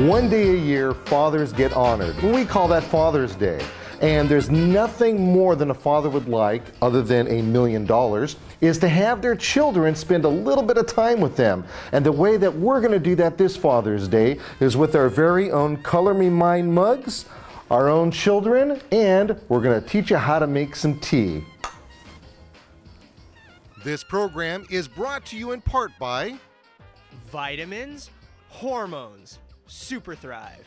One day a year, fathers get honored. We call that Father's Day. And there's nothing more than a father would like, other than $1 million, is to have their children spend a little bit of time with them. And the way that we're going to do that this Father's Day is with our very own Color Me Mine mugs, our own children, and we're going to teach you how to make some tea. This program is brought to you in part by vitamins, hormones, Super Thrive.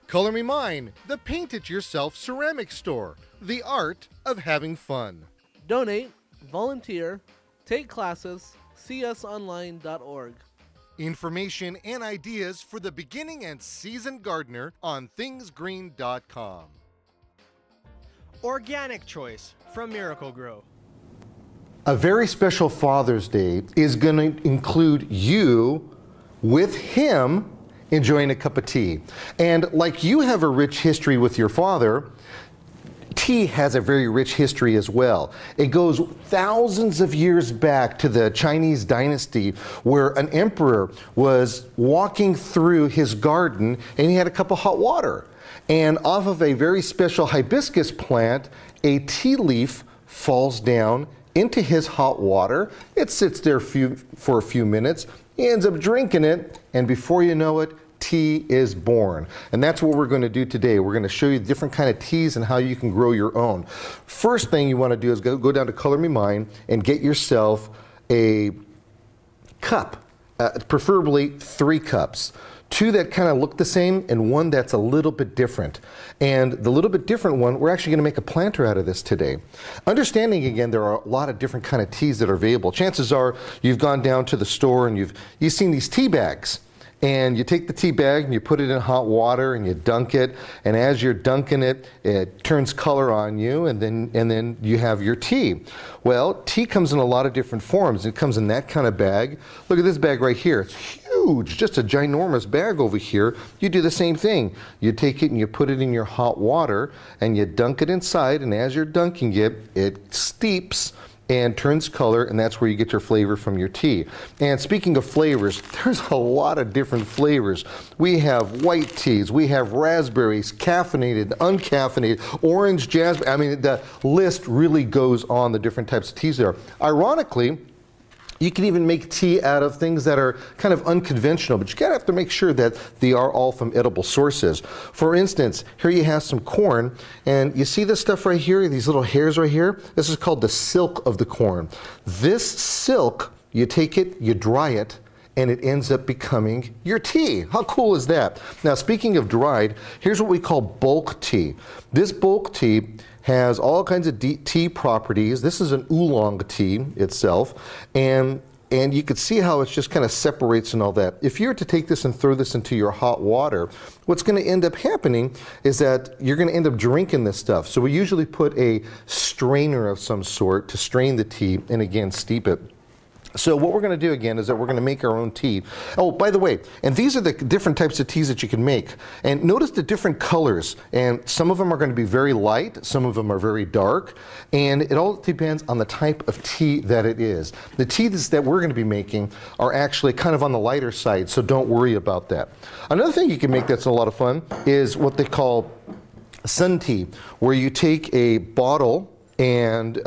Color Me Mine, the paint-it-yourself ceramic store, the art of having fun. Donate, volunteer, take classes, csonline.org. Information and ideas for the beginning and seasoned gardener on thingsgreen.com. Organic choice from Miracle Grow. A very special Father's Day is going to include you with him enjoying a cup of tea. And like you have a rich history with your father, tea has a very rich history as well. It goes thousands of years back to the Chinese dynasty, where an emperor was walking through his garden and he had a cup of hot water. And off of a very special hibiscus plant, a tea leaf falls down into his hot water. It sits there for a few minutes. He ends up drinking it, and before you know it, tea is born. And that's what we're going to do today. We're going to show you different kind of teas and how you can grow your own. First thing you want to do is go down to Color Me Mine and get yourself a cup, preferably 3 cups. 2 that kind of look the same and 1 that's a little bit different. And the little bit different one, we're actually going to make a planter out of this today. Understanding, again, there are a lot of different kind of teas that are available. Chances are you've gone down to the store and you've seen these tea bags. And you take the tea bag and you put it in hot water and you dunk it, and as you're dunking it, it turns color on you, and then you have your tea. Well, tea comes in a lot of different forms. It comes in that kind of bag. Look at this bag right here. It's huge, just a ginormous bag over here. You do the same thing. You take it and you put it in your hot water and you dunk it inside, and as you're dunking it, it steeps and turns color, and that's where you get your flavor from your tea. And speaking of flavors, there's a lot of different flavors. We have white teas, we have raspberries, caffeinated, uncaffeinated, orange, jasmine. I mean, the list really goes on, the different types of teas there. Ironically, you can even make tea out of things that are kind of unconventional, but you gotta have to make sure that they are all from edible sources. For instance, here you have some corn, and you see this stuff right here, these little hairs right here? This is called the silk of the corn. This silk, you take it, you dry it, and it ends up becoming your tea. How cool is that? Now, speaking of dried, here's what we call bulk tea. This bulk tea has all kinds of tea properties. This is an oolong tea itself, and you can see how it just kind of separates and all that. If you were to take this and throw this into your hot water, what's going to end up happening is that you're going to end up drinking this stuff. So we usually put a strainer of some sort to strain the tea and again steep it. So what we're going to do again is that we're going to make our own tea. Oh, by the way, and these are the different types of teas that you can make. And notice the different colors. And some of them are going to be very light, some of them are very dark, and it all depends on the type of tea that it is. The teas that we're going to be making are actually kind of on the lighter side, so don't worry about that. Another thing you can make that's a lot of fun is what they call sun tea, where you take a bottle and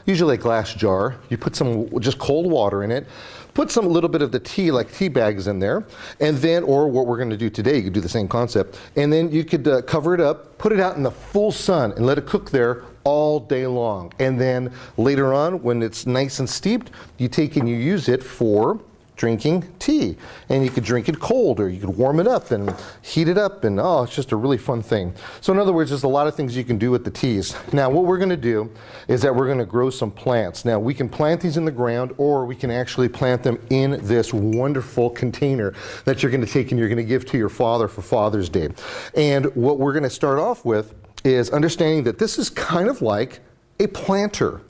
usually a glass jar, you put some just cold water in it, put some little bit of the tea, like tea bags in there, and then, or what we're going to do today, you could do the same concept, and then you could cover it up, put it out in the full sun, and let it cook there all day long. And then later on, when it's nice and steeped, you take and you use it for drinking tea. And you could drink it cold, or you could warm it up and heat it up, and oh, it's just a really fun thing. So in other words, there's a lot of things you can do with the teas. Now what we're going to do is that we're going to grow some plants. Now we can plant these in the ground, or we can actually plant them in this wonderful container that you're going to take and you're going to give to your father for Father's Day. And what we're going to start off with is understanding that this is kind of like a planter,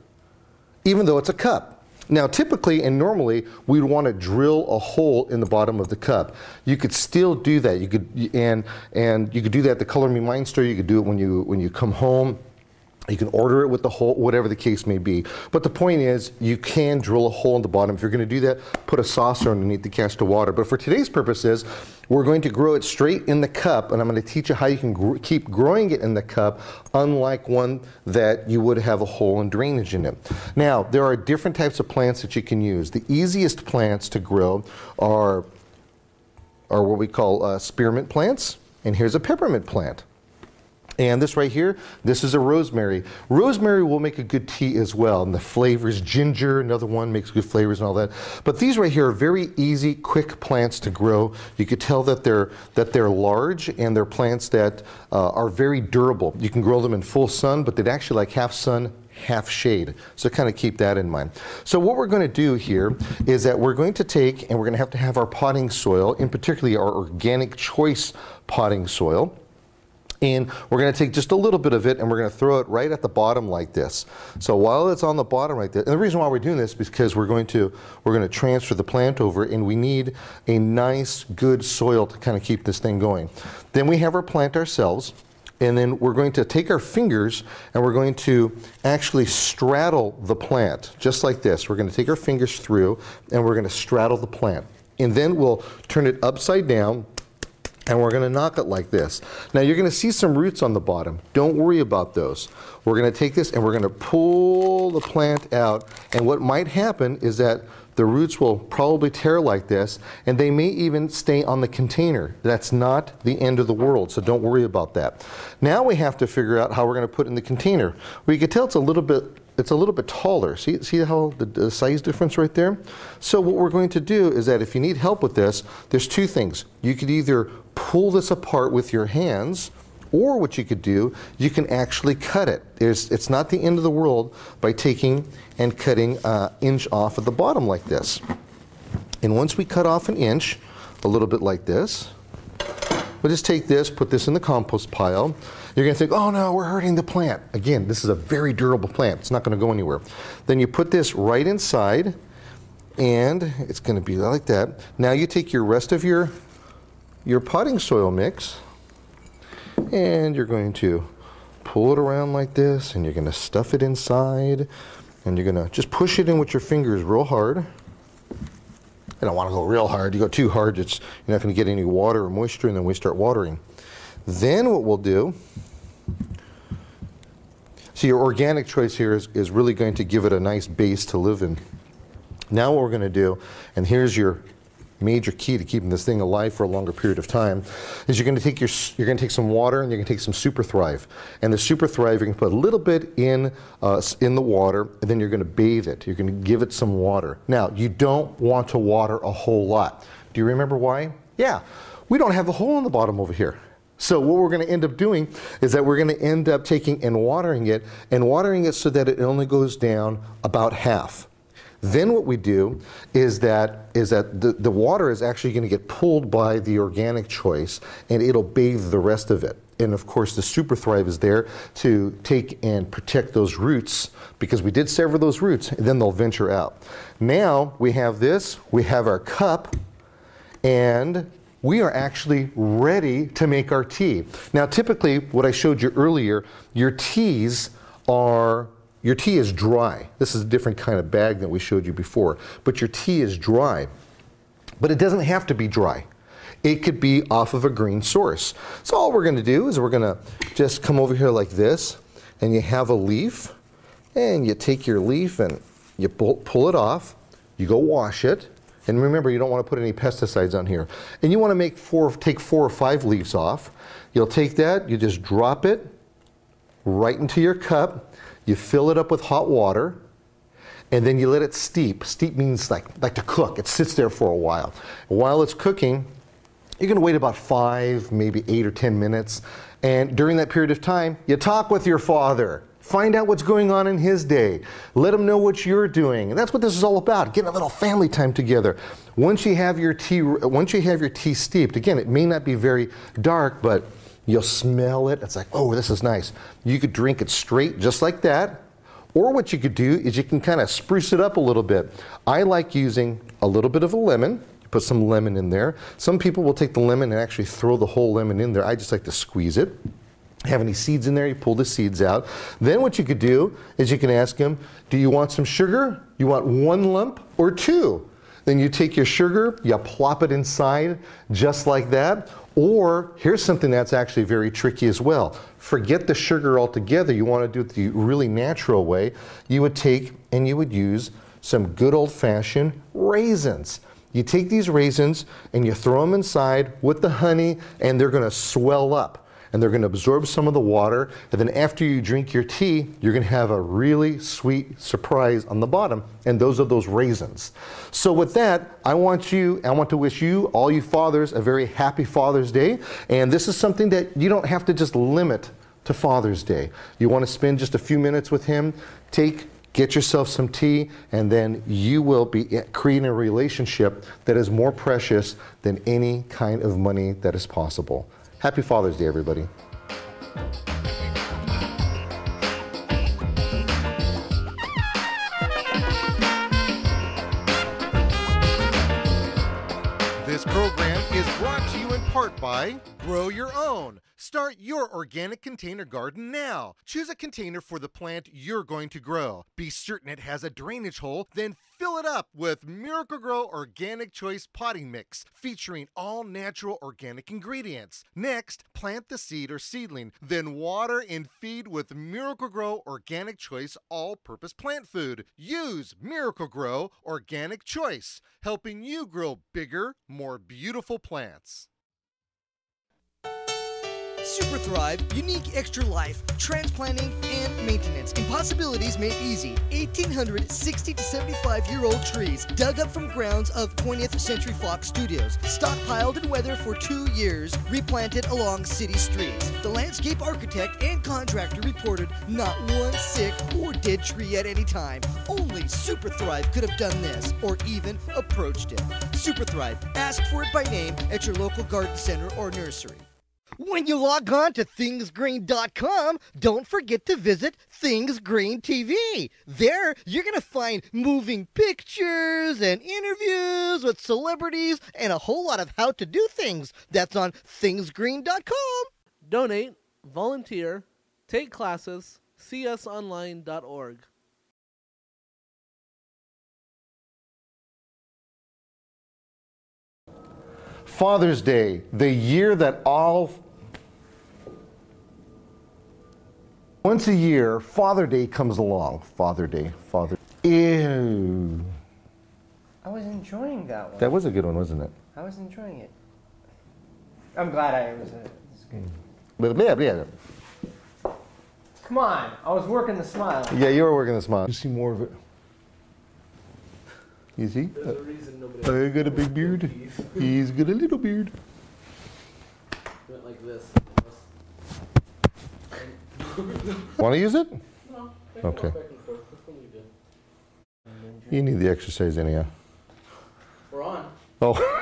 even though it's a cup. Now typically and normally we'd want to drill a hole in the bottom of the cup. You could still do that. You could and you could do that at the Color Me Mine store. You could do it when you come home. You can order it with the hole, whatever the case may be. But the point is, you can drill a hole in the bottom. If you're going to do that, put a saucer underneath to catch the water. But for today's purposes, we're going to grow it straight in the cup, and I'm going to teach you how you can keep growing it in the cup, unlike one that you would have a hole and drainage in it. Now, there are different types of plants that you can use. The easiest plants to grow are what we call spearmint plants, and here's a peppermint plant. And this right here, this is a rosemary. Rosemary will make a good tea as well. And the flavors, ginger, another one, makes good flavors and all that. But these right here are very easy, quick plants to grow. You could tell that they're large, and they're plants that are very durable. You can grow them in full sun, but they'd actually like half sun, half shade. So kind of keep that in mind. So what we're going to do here is that we're going to take, and we're going to have our potting soil, in particularly our organic choice potting soil. And we're going to take just a little bit of it, and we're going to throw it right at the bottom like this. So while it's on the bottom like this, and the reason why we're doing this is because we're going to transfer the plant over, and we need a nice, good soil to kind of keep this thing going. Then we have our plant ourselves, and then we're going to take our fingers, and we're going to actually straddle the plant, just like this. We're going to take our fingers through, and we're going to straddle the plant. And then we'll turn it upside down, and we're going to knock it like this. Now you're going to see some roots on the bottom. Don't worry about those. We're going to take this and we're going to pull the plant out, and what might happen is that the roots will probably tear like this, and they may even stay on the container. That's not the end of the world, so don't worry about that. Now we have to figure out how we're going to put it in the container. Well, you can tell it's a little bit taller. See how the size difference right there? So what we're going to do is that if you need help with this, there's two things. You could either pull this apart with your hands, or what you could do, you can actually cut it. It's not the end of the world by taking and cutting an inch off at the bottom like this. And once we cut off an inch, a little bit like this, we'll just take this, put this in the compost pile. You're going to think, oh no, we're hurting the plant. Again, this is a very durable plant. It's not going to go anywhere. Then you put this right inside, and it's going to be like that. Now you take your rest of your potting soil mix, and you're going to pull it around like this, and you're going to stuff it inside, and you're going to just push it in with your fingers real hard. You don't want to go real hard. You go too hard, you're not going to get any water or moisture, and then we start watering. Then what we'll do, so your organic choice here is really going to give it a nice base to live in. Now what we're going to do, and here's your major key to keeping this thing alive for a longer period of time, is you're going to take some water, and you're going to take some Super Thrive. And the Super Thrive, you're going to put a little bit in the water, and then you're going to bathe it. You're going to give it some water. Now, you don't want to water a whole lot. Do you remember why? Yeah, we don't have a hole in the bottom over here. So what we're going to end up doing is that we're going to end up taking and watering it so that it only goes down about half. Then what we do is that the water is actually going to get pulled by the organic choice, and it'll bathe the rest of it. And of course the Super Thrive is there to take and protect those roots, because we did sever those roots, and then they'll venture out. Now we have this, we have our cup, and we are actually ready to make our tea. Now typically, what I showed you earlier, your tea is dry. This is a different kind of bag than we showed you before, but your tea is dry. But it doesn't have to be dry. It could be off of a green source. So all we're going to do is we're going to just come over here like this, and you have a leaf, and you take your leaf and you pull it off, you go wash it, and remember, you don't want to put any pesticides on here. And you want to take 4 or 5 leaves off. You'll take that, you just drop it right into your cup, you fill it up with hot water, and then you let it steep. Steep means like to cook. It sits there for a while. While it's cooking, you're going to wait about 5, maybe 8 or 10 minutes. And during that period of time, you talk with your father. Find out what's going on in his day. Let him know what you're doing. And that's what this is all about, getting a little family time together. Once you have your tea steeped, again, it may not be very dark, but you'll smell it. It's like, oh, this is nice. You could drink it straight, just like that. Or what you could do is you can kind of spruce it up a little bit. I like using a little bit of a lemon. Put some lemon in there. Some people will take the lemon and actually throw the whole lemon in there. I just like to squeeze it. have any seeds in there, you pull the seeds out. Then what you could do is you can ask him, do you want some sugar? You want 1 lump or 2? Then you take your sugar, you plop it inside just like that. Or here's something that's actually very tricky as well. Forget the sugar altogether. You want to do it the really natural way. You would take and you would use some good old-fashioned raisins. You take these raisins and you throw them inside with the honey, and they're going to swell up. And they're going to absorb some of the water, and then after you drink your tea, you're going to have a really sweet surprise on the bottom, and those are those raisins. So with that, I want to wish you, all you fathers, a very happy Father's Day, and this is something that you don't have to just limit to Father's Day. You want to spend just a few minutes with him, get yourself some tea, and then you will be creating a relationship that is more precious than any kind of money that is possible. Happy Father's Day, everybody. This program is brought to you in part by Grow Your Own. Start your organic container garden now. Choose a container for the plant you're going to grow. Be certain it has a drainage hole, then fill it up with Miracle-Gro Organic Choice Potting Mix, featuring all natural organic ingredients. Next, plant the seed or seedling, then water and feed with Miracle-Gro Organic Choice All-Purpose Plant Food. Use Miracle-Gro Organic Choice, helping you grow bigger, more beautiful plants. Super Thrive, unique extra life, transplanting, and maintenance. Impossibilities made easy. 1,800 60 to 75-year-old trees dug up from grounds of 20th Century Fox Studios, stockpiled in weather for 2 years, replanted along city streets. The landscape architect and contractor reported not one sick or dead tree at any time. Only Super Thrive could have done this, or even approached it. Super Thrive. Ask for it by name at your local garden center or nursery. When you log on to thingsgreen.com, don't forget to visit Things Green TV. There, you're going to find moving pictures and interviews with celebrities and a whole lot of how to do things. That's on thingsgreen.com. Donate, volunteer, take classes, csonline.org. Father's Day, the year that once a year, Father Day comes along. Father Day, Father. Ew. I was enjoying that one. That was a good one, wasn't it? I was enjoying it. I'm glad I was. Come on, I was working the smile. Yeah, you were working the smile. You see more of it. You see? There's a reason nobody I got a big beard. He's got a little beard. went like this. Want to use it? No. Okay. Back and forth. That's what we did. You need the exercise anyhow. We're on. Oh.